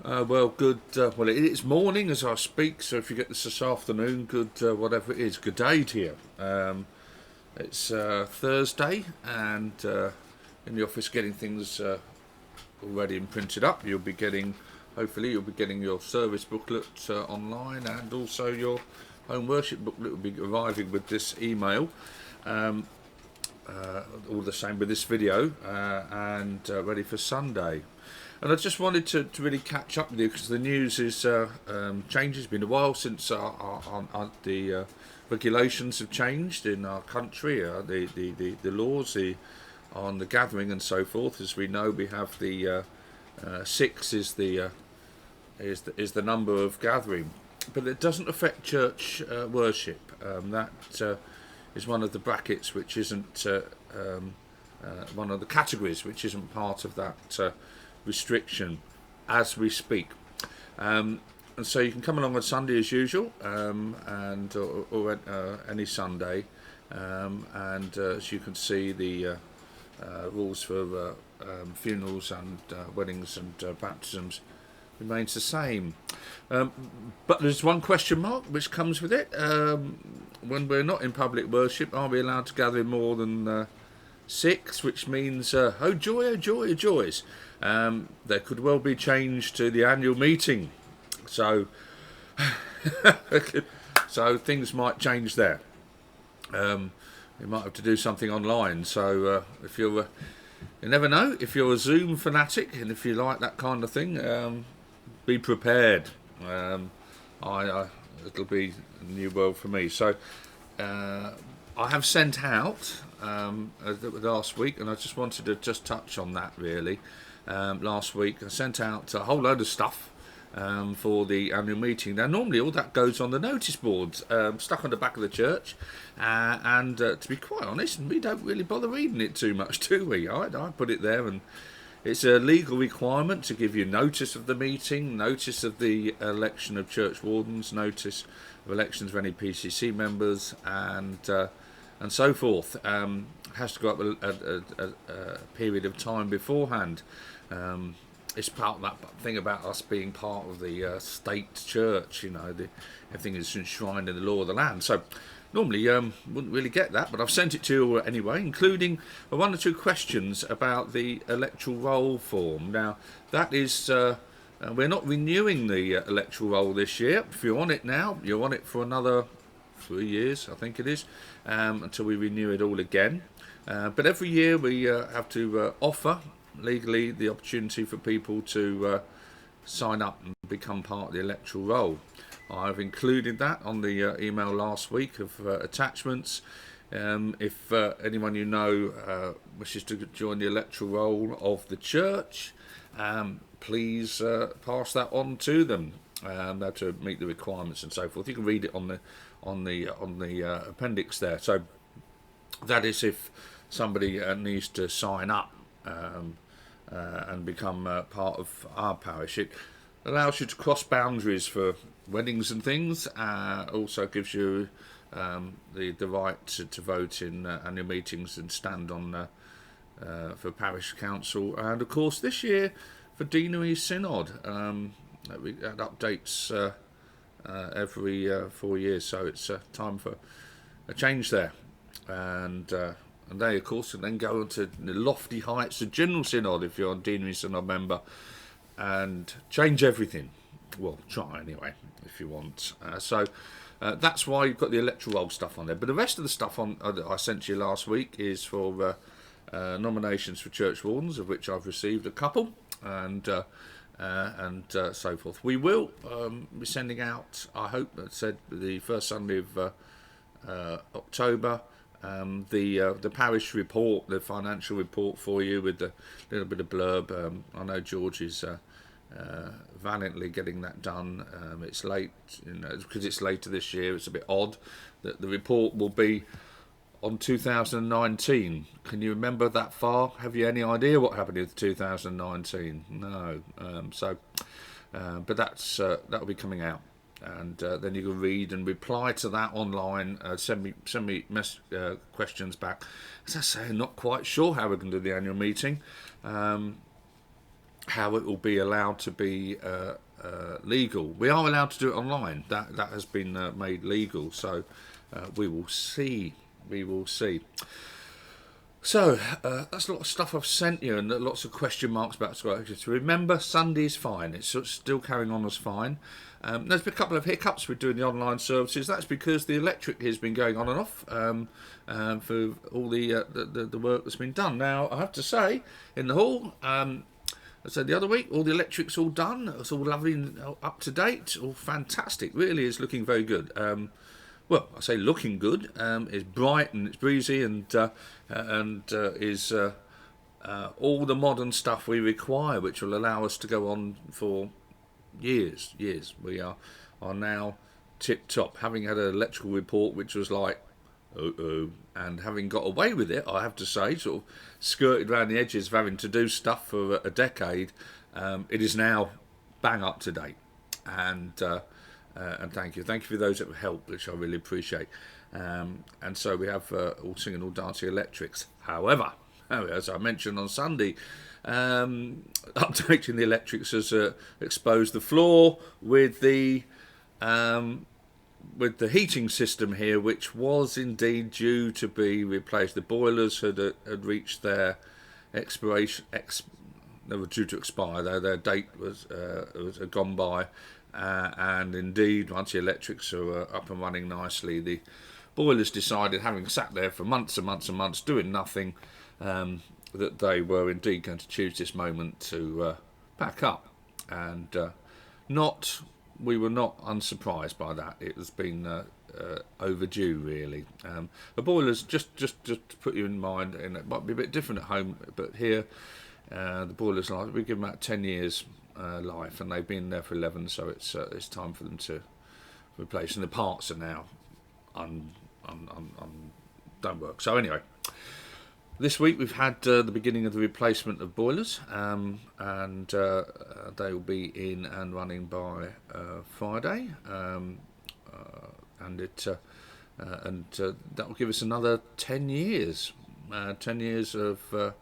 Well, good. Well, it's morning as I speak, so if you get this afternoon, good, whatever it is, good day to you. It's Thursday, and in the office getting things already and printed up. Hopefully, you'll be getting your service booklet online, and also your home worship booklet will be arriving with this email. Um, all the same with this video, and ready for Sunday. And I just wanted to really catch up with you because the news is changed. It's been a while since the regulations have changed in our country, the laws on the gathering and so forth. As we know, we have the six is the number of gathering, but it doesn't affect church worship. That is one of the brackets which isn't one of the categories which isn't part of that restriction as we speak. And so you can come along on Sunday as usual, or any Sunday, and as you can see, the rules for funerals and weddings and baptisms remains the same. But there's one question mark which comes with it. When we're not in public worship, are we allowed to gather in more than six? Which means, oh joy, oh joy, oh joys. There could well be change to the annual meeting. So, so things might change there. You might have to do something online. So if you're, you never know. If you're a Zoom fanatic and if you like that kind of thing, be prepared. It'll be a new world for me. So I have sent out last week, and I just wanted to just touch on that really. Last week I sent out a whole load of stuff for the annual meeting. Now normally all that goes on the notice boards stuck on the back of the church, and to be quite honest, we don't really bother reading it too much, do we? I put it there, and it's a legal requirement to give you notice of the meeting, notice of the election of church wardens, notice of elections of any PCC members, and so forth. It has to go up a period of time beforehand. It's part of that thing about us being part of the state church, everything is enshrined in the law of the land. So normally wouldn't really get that, but I've sent it to you anyway, including one or two questions about the electoral roll form. Now, that is, we're not renewing the electoral roll this year. If you're on it now, you're on it for another 3 years, I think it is, until we renew it all again. But every year we have to offer legally the opportunity for people to sign up and become part of the electoral roll. I've included that on the email last week of attachments. If anyone you know wishes to join the electoral roll of the church, please pass that on to them. They have to meet the requirements and so forth. You can read it on the appendix there. So that is if somebody needs to sign up and become part of our parish. It allows you to cross boundaries for weddings and things. Also gives you the right to vote in annual meetings and stand on for parish council. And of course this year for Deanery Synod. That updates every 4 years, so it's time for a change there. And they, of course, can then go to the lofty heights of General Synod if you're a Deanery Synod member and change everything. Well, try anyway, if you want. So that's why you've got the electoral roll stuff on there. But the rest of the stuff that I sent you last week is for nominations for church wardens, of which I've received a couple, and so forth. We will be sending out, I hope, that said the first Sunday of October, the parish report, the financial report for you with a little bit of blurb. I know George is valiantly getting that done. It's late, because it's later this year. It's a bit odd that the report will be on 2019. Can you remember that far? Have you any idea what happened in 2019? No. But that'll be coming out, and then you can read and reply to that online. Send me questions back. As I say, I'm not quite sure how we're going to do the annual meeting. how it will be allowed to be legal. We are allowed to do it online. That has been made legal. So we will see. We will see. So that's a lot of stuff I've sent you, and lots of question marks about Sky. Remember, Sunday's fine. It's still carrying on as fine. There's been a couple of hiccups with doing the online services. That's because the electric has been going on and off for all the work that's been done. Now, I have to say, in the hall, I said the other week, all the electric's all done. It's all lovely and up to date. All fantastic. Really is looking very good. Well, I say looking good. It's bright and it's breezy and is all the modern stuff we require, which will allow us to go on for years. We are now tip top. Having had an electrical report which was like, and having got away with it, I have to say, sort of skirted around the edges of having to do stuff for a decade, it is now bang up to date. And thank you for those that have helped, which I really appreciate. And so we have all singing, all dancing electrics. However, as I mentioned on Sunday, updating the electrics has exposed the floor with the heating system here, which was indeed due to be replaced. The boilers had reached their expiration. They were due to expire. Their date was gone by. And indeed, once the electrics are up and running nicely, the boilers decided, having sat there for months and months and months doing nothing, that they were indeed going to choose this moment to pack up. And we were not unsurprised by that. It has been overdue, really. The boilers, just to put you in mind, and it might be a bit different at home, but here the boilers, we give them about 10 years life, and they've been there for 11, so it's time for them to replace, and the parts are now don't work. So anyway, this week we've had the beginning of the replacement of boilers, and they will be in and running by Friday, and that will give us another 10 years, 10 years of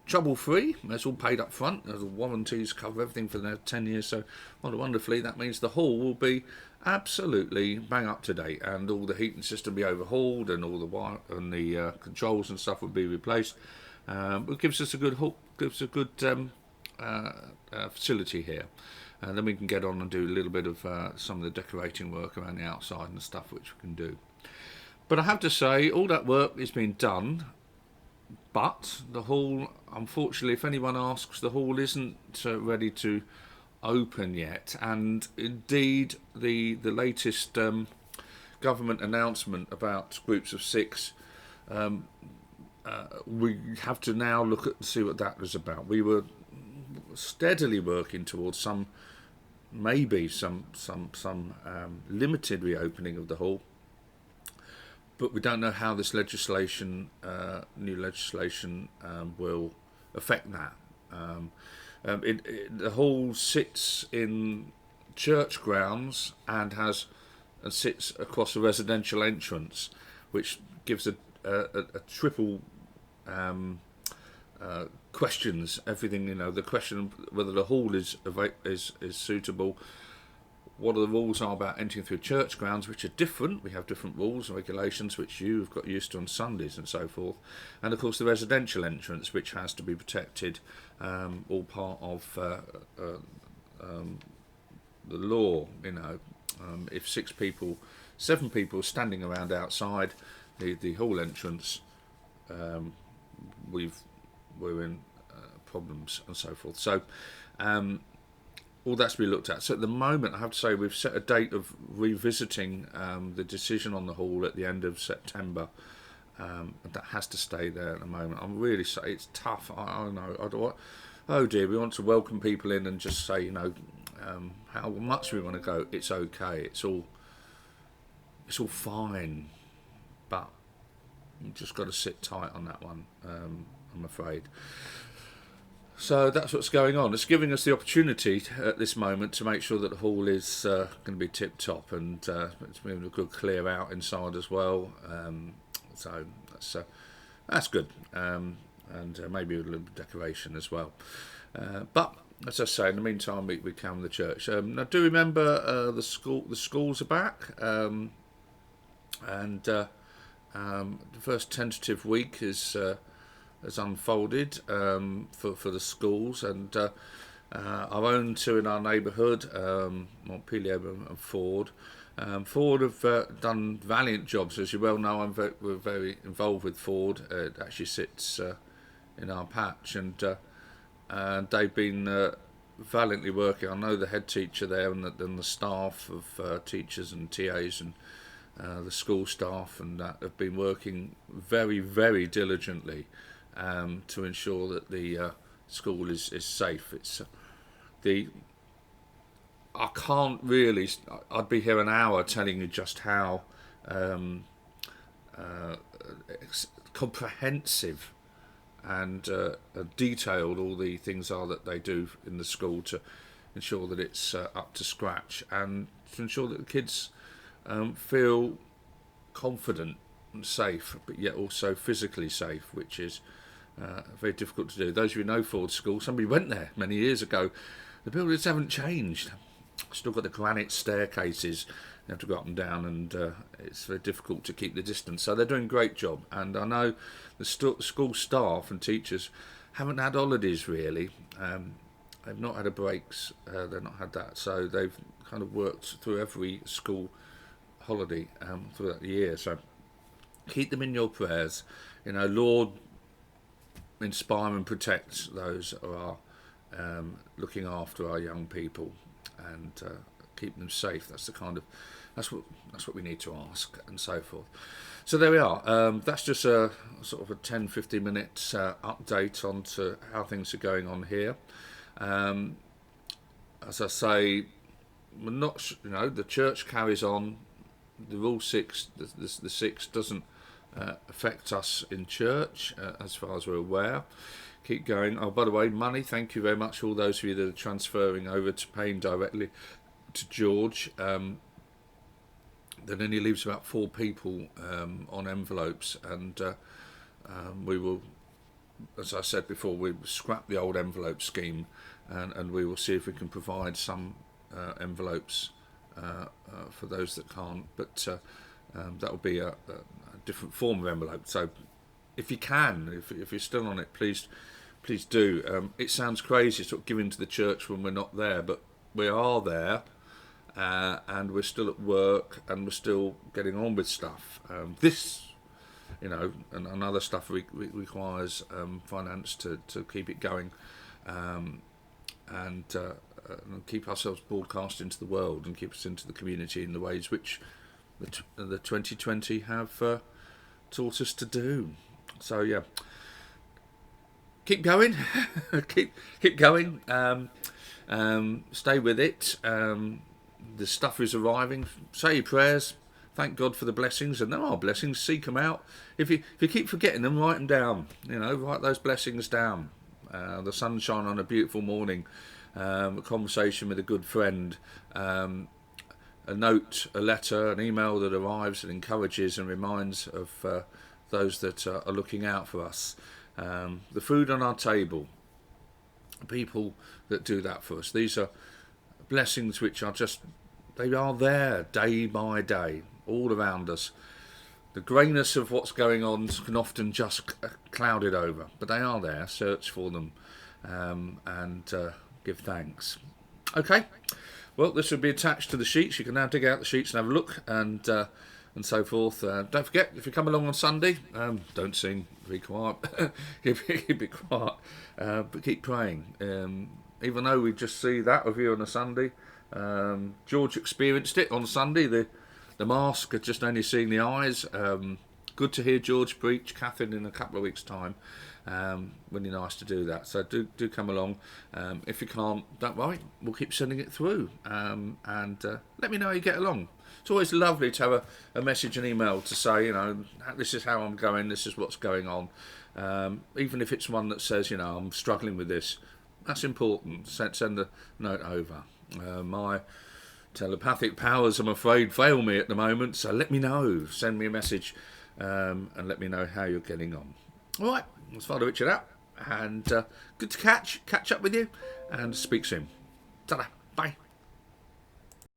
trouble-free. It's all paid up front. The warranties cover everything for the 10 years. So, wonderfully, that means the hall will be absolutely bang up to date, and all the heating system will be overhauled, and all the wire and the controls and stuff will be replaced. It gives us a good facility here, and then we can get on and do a little bit of some of the decorating work around the outside and stuff, which we can do. But I have to say, all that work is being done. But the hall, unfortunately, if anyone asks, the hall isn't ready to open yet. And indeed, the latest government announcement about groups of 6, we have to now look at and see what that was about. We were steadily working towards some limited reopening of the hall. But we don't know how this legislation, new legislation, will affect that. The hall sits in church grounds and sits across a residential entrance, which gives a triple questions everything. The question whether the hall is suitable. What are the rules are about entering through church grounds, which are different. We have different rules and regulations, which you've got used to on Sundays and so forth. And, of course, the residential entrance, which has to be protected, all part of the law. If 7 people standing around outside the hall entrance, we're in problems and so forth. So, all that's to be looked at. So at the moment, I have to say, we've set a date of revisiting the decision on the hall at the end of September. And that has to stay there at the moment. I'm really sorry. It's tough. I know. Oh dear, we want to welcome people in and just say, how much we want to go. It's okay. It's all fine. But you've just got to sit tight on that one, I'm afraid. So that's what's going on. It's giving us the opportunity at this moment to make sure that the hall is going to be tip-top, and it's been a good clear out inside as well. So that's good, and maybe a little bit of decoration as well. But as I say, in the meantime, we come to the church. Now, do remember the school? The schools are back, and the first tentative week has unfolded for the schools, and our own two in our neighbourhood, Montpellier and Ford. Ford have done valiant jobs, as you well know. We're very involved with Ford. It actually sits in our patch, and they've been valiantly working. I know the head teacher there and the staff of teachers and TAs and the school staff and that have been working very, very diligently to ensure that the school is safe. It's I can't really. I'd be here an hour telling you just how comprehensive and detailed all the things are that they do in the school to ensure that it's up to scratch and to ensure that the kids feel confident and safe, but yet also physically safe, which is very difficult to do. Those of you who know Ford School, somebody went there many years ago. The buildings haven't changed. Still got the granite staircases you have to go up and down, and it's very difficult to keep the distance. So they're doing a great job, and I know the school staff and teachers haven't had holidays really. They've not had a breaks. They've not had that, so they've kind of worked through every school holiday throughout the year. So keep them in your prayers. You know, Lord, inspire and protect those who are looking after our young people and keep them safe. That's what we need to ask, and so forth. So there we are. That's just a sort of a 10-15 minute update on to how things are going on here. As I say, we're not, the church carries on. The Rule 6, the 6 doesn't affect us in church as far as we're aware. Keep going. Oh, by the way, money, thank you very much, all those of you that are transferring over to paying directly to George. That only leaves about 4 people on envelopes, and we will, as I said before, we scrap the old envelope scheme, and we will see if we can provide some envelopes for those that can't, but that will be a different form of envelope. So if you can, if you're still on it, please do. It sounds crazy sort of giving to the church when we're not there, but we are there, and we're still at work, and we're still getting on with stuff. This, and other stuff requires finance to keep it going, and keep ourselves broadcast into the world and keep us into the community in the ways which the 2020 have taught us to do. So yeah, keep going, keep going. Stay with it. The stuff is arriving. Say your prayers. Thank God for the blessings, and there are blessings. Seek them out. If you keep forgetting them, write them down. Write those blessings down. The sunshine on a beautiful morning. A conversation with a good friend. A note, a letter, an email that arrives and encourages and reminds of those that are looking out for us. The food on our table, people that do that for us. These are blessings which are they are there day by day, all around us. The greyness of what's going on can often just cloud it over, but they are there. Search for them and give thanks. Okay. Well, this will be attached to the sheets. You can now dig out the sheets and have a look and so forth. Don't forget, if you come along on Sunday, don't sing, be quiet, keep it quiet, but keep praying. Even though we just see that of you on a Sunday, George experienced it on Sunday. The mask had just only seen the eyes. Good to hear George preach. Catherine in a couple of weeks' time. Really nice to do that. So do come along. If you can't, don't worry. We'll keep sending it through. And let me know how you get along. It's always lovely to have a message and email to say, this is how I'm going. This is what's going on. Even if it's one that says, I'm struggling with this. That's important. Send a note over. My telepathic powers, I'm afraid, fail me at the moment. So let me know. Send me a message and let me know how you're getting on. All right. That's Father Richard out. And good to catch up with you, and speak soon. Ta-da.